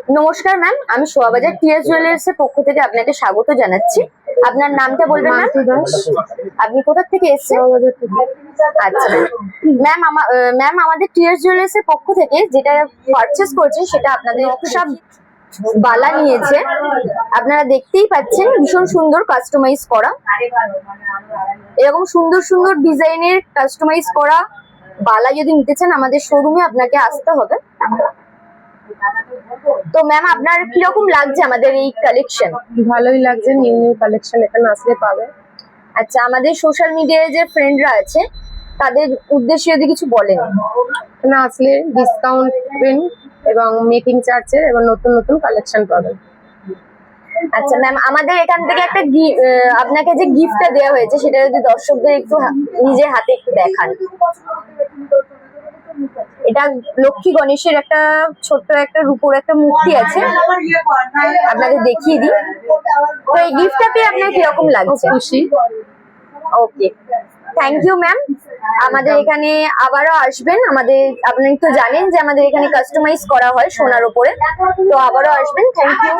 নমস্কার ম্যাম, আমি Shobhabazar T S jewellers এর পক্ষ থেকে আপনাকে স্বাগত জানাচ্ছি। আপনার নামটা বলবেন ম্যাম? আপনি কোথা থেকে এসেছেন? আচ্ছা ম্যাম, ম্যাম আমাদের টিএস জুয়েলার্স এর পক্ষ থেকে যেটা পারচেজ করেছেন সেটা আপনাদের সব বালা নিয়েছে। আপনারা দেখতেই পাচ্ছেন ভীষণ সুন্দর কাস্টমাইজ করা, এরকম সুন্দর সুন্দর ডিজাইনের কাস্টমাইজ করা বালা যদি নিতে চান আমাদের শোরুমে আপনাকে আসতে হবে। তো ম্যাম আপনার কিরকম লাগছে আমাদের এই কালেকশন? ভালোই লাগছে, নিউ নিউ কালেকশন এখানে আসলে পাবে। আচ্ছা, আমাদের সোশ্যাল মিডিয়ায় যে ফ্রেন্ডরা আছে তাদের উদ্দেশ্যে যদি কিছু বলেন। এখানে আসলে ডিসকাউন্ট এবং মেকিং চার্জের এবং নতুন নতুন কালেকশন পাবেন। আচ্ছা ম্যাম, আমাদের এখান থেকে একটা আপনাকে যে গিফটটা দেওয়া হয়েছে সেটা যদি দর্শকদের একটু নিজের হাতে একটু দেখান। এটা লক্ষ্মী গণেশের একটা ছোট্ট একটা রূপোর একটা মূর্তি আছে, আপনাকে দেখিয়ে দিই। তো এই গিফটটা পেয়ে আপনার কিরকম লাগছে? খুশি। ওকে, থ্যাংক ইউ ম্যাম। আমাদের এখানে আবারও আসবেন। আপনি তো জানেন যে আমাদের এখানে কাস্টমাইজ করা হয় সোনার উপরে, তো আবারও আসবেন। Thank you.